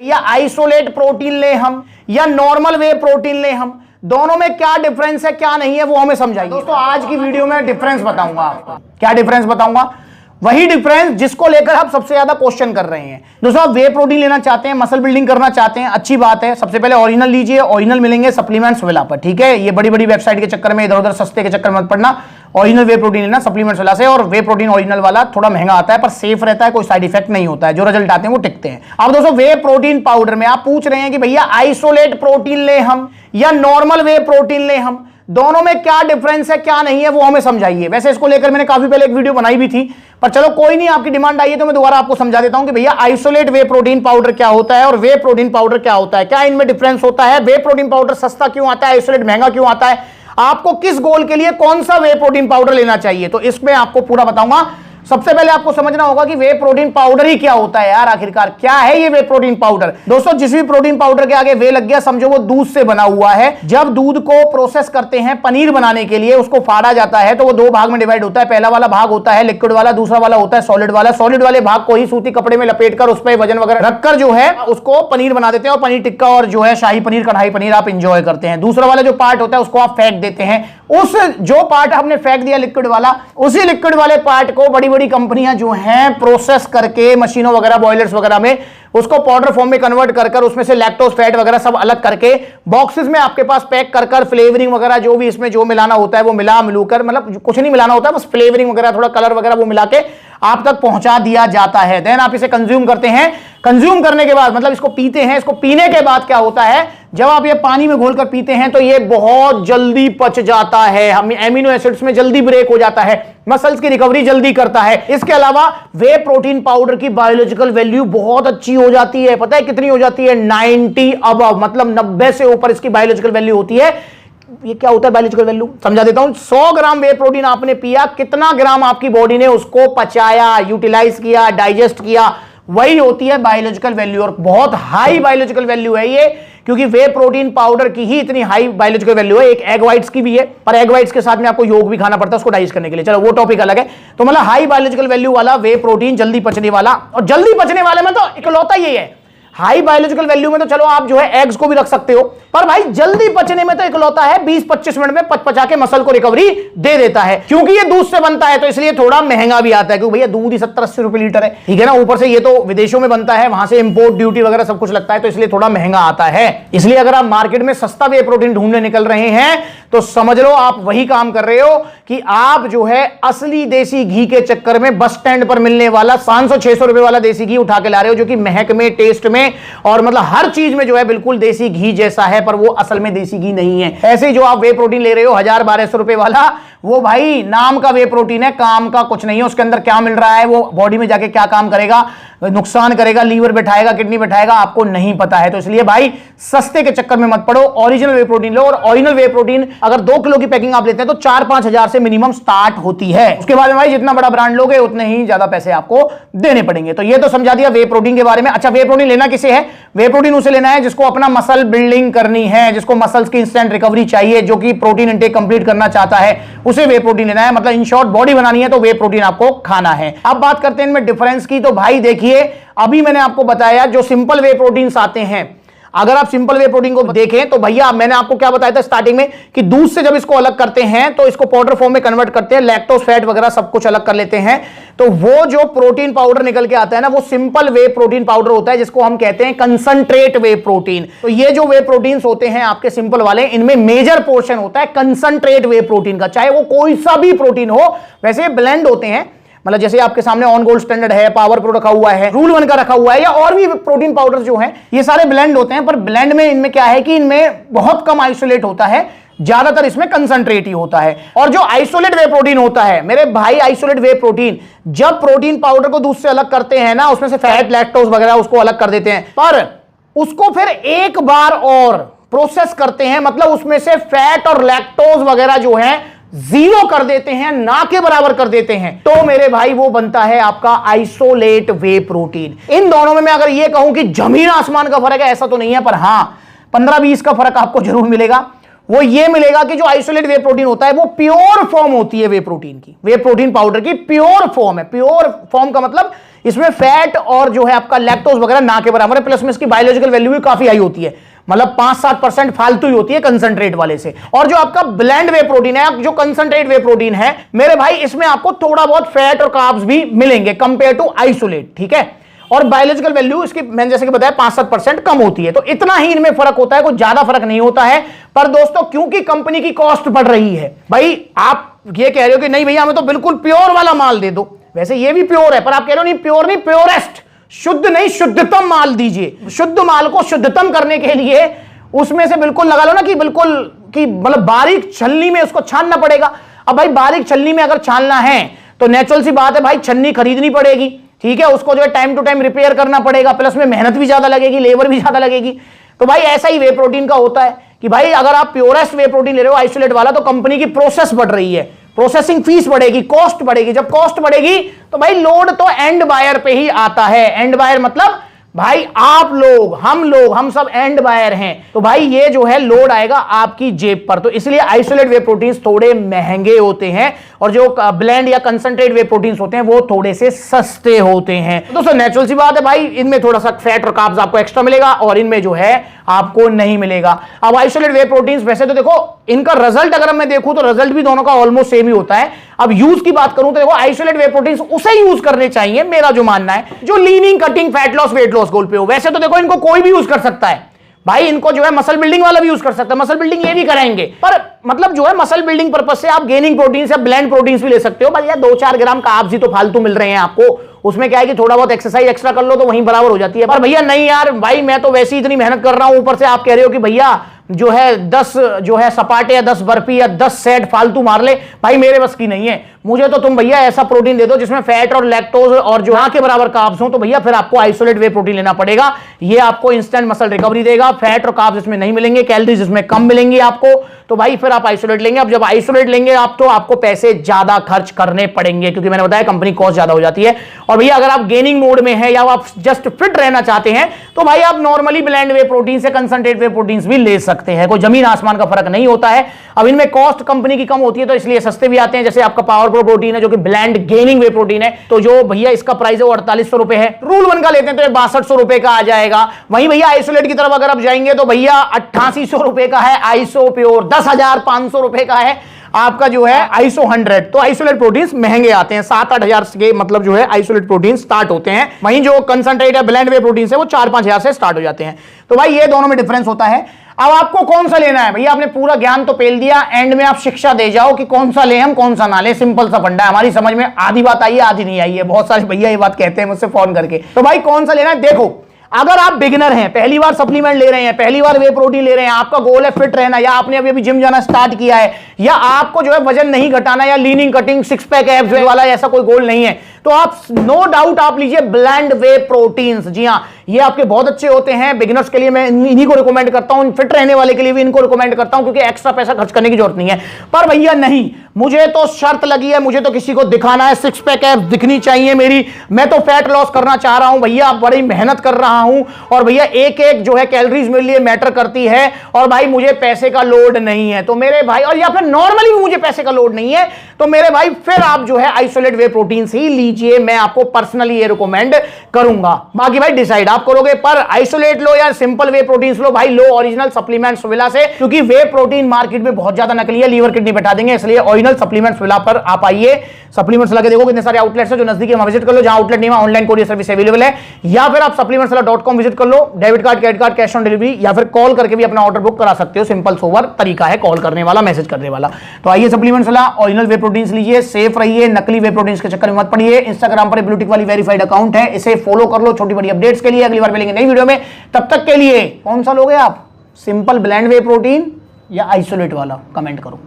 या isolate protein ले हम या नॉर्मल वे प्रोटीन ले हम, दोनों में क्या डिफरेंस है क्या नहीं है वो हमें समझाइए। दोस्तों आज की वीडियो में डिफरेंस बताऊंगा आपको। क्या डिफरेंस बताऊंगा? वही डिफरेंस जिसको लेकर आप सबसे ज्यादा क्वेश्चन कर रहे हैं। दोस्तों आप वे प्रोटीन लेना चाहते हैं, मसल बिल्डिंग करना चाहते हैं, अच्छी बात है। सबसे पहले ओरिजिनल लीजिए, ओरिजिनल मिलेंगे सप्लीमेंट्स विला पर, ठीक है। ये बड़ी बड़ी वेबसाइट के चक्कर में, इधर उधर सस्ते के चक्कर में मत पड़ना। ओरिजिनल वे प्रोटीन लेना सप्लीमेंट्स विला से। और वे प्रोटीन ओरिजिनल वाला थोड़ा महंगा आता है पर सेफ रहता है, कोई साइड इफेक्ट नहीं होता है, जो रिजल्ट आते हैं वो टिकते हैं। अब दोस्तों वे प्रोटीन पाउडर में आप पूछ रहे हैं कि भैया आइसोलेट प्रोटीन ले हम या नॉर्मल वे प्रोटीन ले हम, दोनों में क्या डिफरेंस है क्या नहीं है वो हमें समझाइए। वैसे इसको लेकर मैंने काफी पहले एक वीडियो बनाई भी थी, पर चलो कोई नहीं, आपकी डिमांड आई है तो मैं दोबारा आपको समझा देता हूं कि भैया आइसोलेट वे प्रोटीन पाउडर क्या होता है और वे प्रोटीन पाउडर क्या होता है, क्या इनमें डिफरेंस होता है, वे प्रोटीन पाउडर सस्ता क्यों आता है, आइसोलेट महंगा क्यों आता है, आपको किस गोल के लिए कौन सा वे प्रोटीन पाउडर लेना चाहिए, तो इसमें आपको पूरा बताऊंगा। सबसे पहले आपको समझना होगा कि वे प्रोटीन पाउडर ही क्या होता है यार, आखिरकार क्या है ये वे प्रोटीन पाउडर। दोस्तों जिस भी प्रोटीन पाउडर के आगे वे लग गया समझो वो दूध से बना हुआ है। जब दूध को प्रोसेस करते हैं पनीर बनाने के लिए, उसको फाड़ा जाता है तो वो दो भाग में डिवाइड होता है। पहला वाला भाग होता है लिक्विड वाला, दूसरा वाला होता है सॉलिड वाला। सॉलिड वाले भाग को ही सूती कपड़े में लपेटकर उस पर वजन वगैरह रखकर जो है उसको पनीर बना देते हैं और पनीर टिक्का और जो है शाही पनीर, कढ़ाई पनीर आप इंजॉय करते हैं। दूसरा वाला जो पार्ट होता है उसको आप फेंक देते हैं। उस जो पार्ट आपने फेंक दिया लिक्विड वाला, उसी लिक्विड वाले पार्ट को बड़ी बड़ी कंपनियां जो हैं प्रोसेस करके मशीनों वगैरह बॉयलर्स वगैरह में उसको पाउडर फॉर्म में कन्वर्ट कर उसमें से लैक्टोज फैट वगैरह सब अलग करके बॉक्सेस में आपके पास पैक कर फ्लेवरिंग वगैरह जो भी इसमें जो मिलाना होता है वो मिलूकर, मतलब कुछ नहीं मिलाना होता है, बस फ्लेवरिंग वगैरह थोड़ा कलर वगैरह वो मिला के आप तक पहुंचा दिया जाता है। देन आप इसे कंज्यूम करते हैं। कंज्यूम करने के बाद मतलब इसको पीते हैं। इसको पीने के बाद क्या होता है, जब आप ये पानी में घोलकर पीते हैं तो ये बहुत जल्दी पच जाता है, हम एमिनो एसिड्स में जल्दी ब्रेक हो जाता है, मसल्स की रिकवरी जल्दी करता है। इसके अलावा वे प्रोटीन पाउडर की बायोलॉजिकल वैल्यू बहुत अच्छी हो जाती है। पता है कितनी हो जाती है? 90 अबव, मतलब 90 से ऊपर इसकी बायोलॉजिकल वैल्यू होती है। ये क्या होता है बायोलॉजिकल वैल्यू, समझा देता हूं। 100 ग्राम वे प्रोटीन आपने पिया, कितना ग्राम आपकी बॉडी ने उसको पचाया, यूटिलाइज किया, डाइजेस्ट किया, वही होती है बायोलॉजिकल वैल्यू। और बहुत हाई बायोलॉजिकल वैल्यू है ये, क्योंकि वे प्रोटीन पाउडर की ही इतनी हाई बायोलॉजिकल वैल्यू है। एक एग व्हाइट्स की भी है, पर एग व्हाइट्स के साथ में आपको योग भी खाना पड़ता है उसको डाइजेस्ट करने के लिए, चलो वो टॉपिक अलग है। तो मतलब हाई बायोलॉजिकल वैल्यू वाला वे प्रोटीन, जल्दी पचने वाला, और जल्दी पचने वाले में तो इकलौता ये है। हाई बायोलॉजिकल वैल्यू में तो चलो आप जो है एग्स को भी रख सकते हो, पर भाई जल्दी पचने में तो इकलौता है 20-25 मिनट में पचा के मसल को रिकवरी दे देता है। क्योंकि ये दूध से बनता है तो इसलिए थोड़ा महंगा भी आता है, क्योंकि भैया दूध ही 70-80 रुपए लीटर है, ठीक है ना। ऊपर से ये तो विदेशों में बनता है, वहां से इंपोर्ट ड्यूटी वगैरह सब कुछ लगता है, तो इसलिए थोड़ा महंगा आता है। इसलिए अगर आप मार्केट में सस्ता वे प्रोटीन ढूंढने निकल रहे हैं तो समझ लो आप वही काम कर रहे हो कि आप जो है असली देसी घी के चक्कर में बस स्टैंड पर मिलने वाला 500-600 रुपए वाला देसी घी उठा के ला रहे हो, जो कि महक में, टेस्ट में और मतलब हर चीज में जो है बिल्कुल देसी घी जैसा है, पर वो असल में देसी घी नहीं है। ऐसे ही जो आप वे प्रोटीन ले रहे हो 1000-1200 रुपए वाला, वो भाई नाम का वे प्रोटीन है, काम का कुछ नहीं है। उसके अंदर क्या मिल रहा है, वो बॉडी में जाके क्या काम करेगा, नुकसान करेगा, लीवर बैठाएगा, किडनी बैठाएगा, आपको नहीं पता है। तो इसलिए भाई सस्ते के चक्कर में मत पड़ो, ओरिजिनल वे प्रोटीन लो। और ओरिजिनल वे प्रोटीन अगर 2 किलो की पैकिंग आप लेते हैं तो 4-5 हजार से मिनिमम स्टार्ट होती है। उसके बाद में भाई जितना बड़ा ब्रांड लोगे उतने ही ज्यादा पैसे आपको देने पड़ेंगे। तो ये तो समझा दिया वे प्रोटीन के बारे में। अच्छा, वे प्रोटीन लेना किसे है? वे प्रोटीन उसे लेना है जिसको अपना मसल बिल्डिंग करनी है, जिसको मसल्स की इंस्टेंट रिकवरी चाहिए, जो कि प्रोटीन इंटेक कंप्लीट करना चाहता है, उसे वे प्रोटीन लेना है। मतलब इन शॉर्ट बॉडी बनानी है तो वे प्रोटीन आपको खाना है। अब बात करते हैं इनमें डिफरेंस की। तो भाई देखिए, अभी मैंने आपको बताया जो सिंपल वे प्रोटीन्स आते हैं, अगर आप सिंपल वे प्रोटीन को देखें तो भैया मैंने आपको क्या बताया था स्टार्टिंग में कि दूध से जब इसको अलग करते हैं तो इसको पाउडर फॉर्म में कन्वर्ट करते हैं, लैक्टोज फैट वगैरह सब कुछ अलग कर लेते हैं, तो वो जो प्रोटीन पाउडर निकल के आता है ना, वो सिंपल वे प्रोटीन पाउडर होता है, जिसको हम कहते हैं कंसंट्रेट वे प्रोटीन। तो ये जो वे प्रोटीन्स होते हैं आपके सिंपल वाले, इनमें मेजर पोर्शन होता है कंसंट्रेट वे प्रोटीन का, चाहे वो कोई सा भी प्रोटीन हो। वैसे ब्लेंड होते हैं, मतलब जैसे आपके सामने ऑन गोल्ड स्टैंडर्ड है, पावर प्रो रखा हुआ है, रूल 1 का रखा हुआ है, या और भी प्रोटीन पाउडर जो हैं, ये सारे ब्लेंड होते हैं। पर ब्लेंड में इनमें क्या है कि इनमें बहुत कम आइसोलेट होता है, ज्यादातर इसमें कंसंट्रेट ही होता है। और जो आइसोलेट वे प्रोटीन होता है मेरे भाई, आइसोलेट वे प्रोटीन, जब प्रोटीन पाउडर को दूध से अलग करते हैं ना, उसमें से फैट, लैक्टोज वगैरह उसको अलग कर देते हैं, पर उसको फिर एक बार और प्रोसेस करते हैं, मतलब उसमें से फैट और लैक्टोज वगैरह जो है 0 कर देते हैं, ना के बराबर कर देते हैं, तो मेरे भाई वो बनता है आपका आइसोलेट वे प्रोटीन। इन दोनों में मैं अगर ये कहूं कि जमीन आसमान का फर्क है, ऐसा तो नहीं है, पर हां 15-20 का फर्क आपको जरूर मिलेगा। वो ये मिलेगा कि जो आइसोलेट वे प्रोटीन होता है वो प्योर फॉर्म होती है वे प्रोटीन की, वे प्रोटीन पाउडर की प्योर फॉर्म है। प्योर फॉर्म का मतलब इसमें फैट और जो है आपका लैक्टोज वगैरह ना के बराबर है, प्लस में इसकी बायोलॉजिकल वैल्यू भी काफी हाई होती है, मतलब 5-7% फालतू ही होती है कंसंट्रेट वाले से। और जो आपका ब्लेंड वे प्रोटीन है, जो कंसंट्रेट वे प्रोटीन है मेरे भाई, इसमें आपको थोड़ा बहुत फैट और कार्ब्स भी मिलेंगे कंपेयर टू आइसोलेट, ठीक है। और बायोलॉजिकल वैल्यू इसकी मैंने जैसे कि बताया 5-7% कम होती है, तो इतना ही इनमें फर्क होता है, कुछ ज्यादा फर्क नहीं होता है। पर दोस्तों क्योंकि कंपनी की कॉस्ट बढ़ रही है, भाई आप ये कह रहे हो कि नहीं भैया हमें तो बिल्कुल प्योर वाला माल दे दो, वैसे ये भी प्योर है, पर आप कह रहे हो नहीं प्योर नहीं, प्योरेस्ट, शुद्ध नहीं शुद्धतम माल दीजिए। शुद्ध माल को शुद्धतम करने के लिए उसमें से बिल्कुल लगा लो ना कि बिल्कुल कि मतलब बारीक छलनी में उसको छानना पड़ेगा। अब भाई बारीक छलनी में अगर छानना है तो नेचुरल सी बात है भाई, छन्नी खरीदनी पड़ेगी, ठीक है, उसको जो है टाइम टू टाइम रिपेयर करना पड़ेगा, प्लस में मेहनत भी ज्यादा लगेगी, लेबर भी ज्यादा लगेगी। तो भाई ऐसा ही वे प्रोटीन का होता है कि भाई अगर आप प्योरेस्ट वे प्रोटीन ले रहे हो आइसोलेट वाला, तो कंपनी की प्रोसेस बढ़ रही है, प्रोसेसिंग फीस बढ़ेगी, कॉस्ट बढ़ेगी। जब कॉस्ट बढ़ेगी तो भाई लोड तो एंड बायर पे ही आता है। एंड बायर मतलब भाई आप लोग, हम सब एंड बायर हैं, तो भाई ये जो है लोड आएगा आपकी जेब पर। तो इसलिए आइसोलेट वे प्रोटीन्स थोड़े महंगे होते हैं और जो ब्लेंड या कंसंट्रेट वे प्रोटीन्स होते हैं वो थोड़े से सस्ते होते हैं। तो दोस्तों नेचुरल सी बात है भाई, इनमें थोड़ा सा फैट और कार्ब्स आपको एक्स्ट्रा मिलेगा और इनमें जो है आपको नहीं मिलेगा। अब आइसोलेट वे प्रोटीन्स वैसे तो देखो इनका रिजल्ट अगर मैं देखूं तो रिजल्ट भी दोनों का ऑलमोस्ट सेम ही होता है। अब यूज की बात करूं तो देखो आइसोलेट वे प्रोटीन्स उसे यूज करने चाहिए, मेरा जो मानना है, जो leaning, cutting, fat loss, weight loss goal पे हो। वैसे तो देखो इनको कोई भी यूज कर सकता है भाई, इनको जो है मसल बिल्डिंग वाला भी यूज कर सकता है, मसल बिल्डिंग ये भी कराएंगे, पर मतलब जो है मसल बिल्डिंग पर्पस से आप गेनिंग प्रोटीन या ब्लेंड प्रोटीन्स भी ले सकते हो। भैया 2-4 ग्राम कार्ब्स ही तो फालतू मिल रहे हैं आपको, उसमें क्या है कि थोड़ा बहुत एक्सरसाइज एक्स्ट्रा कर लो तो वहीं बराबर हो जाती है। पर भैया नहीं यार भाई, मैं तो वैसे ही इतनी मेहनत कर रहा हूं, ऊपर से आप कह रहे हो कि भैया जो है 10 जो है सपाटे या 10 बर्फी या 10 सेट फालतू मार ले, भाई मेरे बस की नहीं है। मुझे तो तुम भैया ऐसा प्रोटीन दे दो जिसमें फैट और लैक्टोज और जो के बराबर कार्ब्स हो, तो भैया फिर आपको आइसोलेट वे प्रोटीन लेना पड़ेगा। ये आपको इंस्टेंट मसल रिकवरी देगा, फैट और कार्ब्स इसमें नहीं मिलेंगे, कैलोरीज इसमें कम मिलेंगी आपको, तो भाई फिर आप आइसोलेट लेंगे। अब जब आइसोलेट लेंगे आप तो आपको पैसे ज्यादा खर्च करने पड़ेंगे, क्योंकि मैंने बताया कंपनी कॉस्ट ज्यादा हो जाती है। और भैया अगर आप गेनिंग मोड में है या आप जस्ट फिट रहना चाहते हैं तो भाई आप नॉर्मली ब्लेंड वे प्रोटीन से कंसंट्रेट वे प्रोटीन भी ले सकते हैं, कोई जमीन आसमान का फर्क नहीं होता है। अब इनमें कॉस्ट कंपनी की कम होती है तो इसलिए सस्ते भी आते हैं। जैसे आपका पावर प्रो प्रोटीन है जो कि ब्लेंड गेनिंग वे प्रोटीन है, तो जो भैया इसका प्राइस है वो 4800 रुपए है, रूल 1 का लेते हैं तो 6200 रुपए का आ जाएगा। वहीं भैया आइसोलेट की तरफ अगर आप जाएंगे तो भैया 8800 रुपए का है आइसो प्योर, 10,500 रुपए का है आपका जो है आइसो 100। तो आइसोलेट प्रोटीन्स महंगे आते हैं, 7-8 हजार के मतलब जो है आइसोलेट प्रोटीन स्टार्ट होते हैं। वहीं जो कंसंट्रेट या ब्लेंड वे प्रोटीन है वो 4-5 हजार से स्टार्ट हो जाते हैं। तो भाई ये दोनों में डिफरेंस होता है। अब आपको कौन सा लेना है भैया, आपने पूरा ज्ञान तो पेल दिया, एंड में आप शिक्षा दे जाओ कि कौन सा ले हम कौन सा ना ले। सिंपल सा फंडा है, हमारी समझ में आधी बात आई है आधी नहीं आई है। बहुत सारे भैया ये बात कहते हैं मुझसे फोन करके। तो भाई कौन सा लेना है, देखो अगर आप बिगिनर हैं, पहली बार सप्लीमेंट ले रहे हैं, पहली बार वे प्रोटीन ले रहे हैं, आपका गोल है फिट रहना, या आपने अभी जिम जाना स्टार्ट किया है, या आपको जो है वजन नहीं घटाना, या लीनिंग, कटिंग, 6 पैक एब्स वाला ऐसा कोई गोल नहीं है, तो आप नो डाउट आप लीजिए ब्लेंड वे प्रोटीन्स। जी हां, ये आपके बहुत अच्छे होते हैं। बिगिनर्स के लिए मैं इन्हीं को रिकमेंड करता हूं, फिट रहने वाले के लिए भी इनको रिकमेंड करता हूं, क्योंकि एक्स्ट्रा पैसा खर्च करने की जरूरत नहीं है। पर भैया नहीं, मुझे तो शर्त लगी है, मुझे तो किसी को दिखाना है, 6 पैक एब्स दिखनी चाहिए मेरी, मैं तो फैट लॉस करना चाह रहा हूं भैया, बड़ी मेहनत कर रहा हूं, और भैया एक एक जो है कैलोरीज मेरे लिए मैटर करती है, और भाई मुझे पैसे का लोड नहीं है, तो मेरे भाई, और या फिर नॉर्मली भी मुझे पैसे का लोड नहीं है, तो मेरे भाई फिर आप जो है आइसोलेट वे प्रोटीन ही लीजिए। मैं आपको पर्सनली ये रिकमेंड करूंगा, बाकी भाई डिसाइड आप करोगे। पर आइसोलेट लो या सिंपल वे प्रोटीन लो, भाई लो ओरिजिनल सप्लीमेंट्स विला से, क्योंकि वे प्रोटीन मार्केट में बहुत ज्यादा नकली है, लीवर किडनी बैठा देंगे, इसलिए ओरिजिनल सप्लीमेंट्स विला पर आप आइए, सप्लीमेंट्स लगा देखो कितने सारे आउटलेट्स है, जो नजदीक है वहां विजिट कर लो, जहां आउटलेट नहीं है ऑनलाइन कोरियर सर्विस अवेलेबल है, या फिर आप supplementswala.com विजिट कर लो, debit card, credit card, cash on delivery, या फिर कॉल करके भी अपना ऑर्डर बुक करा सकते हो। सिंपल सोवर तरीका है कॉल करने वाला, मैसेज करने वाला। तो आइए सप्लीमेंट्स वाला ओरिजिनल वे प्रोटीन लीजिए, सेफ रहिए, नकली वे प्रोटीन के चक्कर में मत पड़िए। इंस्टाग्राम पर ब्लूटिक वाली वेरीफाइड अकाउंट है, इसे फॉलो कर लो छोटी बड़ी अपडेट्स के लिए। अगली बार मिलेंगे नई वीडियो में, तब तक के लिए कौन सा लोगे आप, सिंपल ब्लेंड वे प्रोटीन या आइसोलेट वाला, कमेंट करो।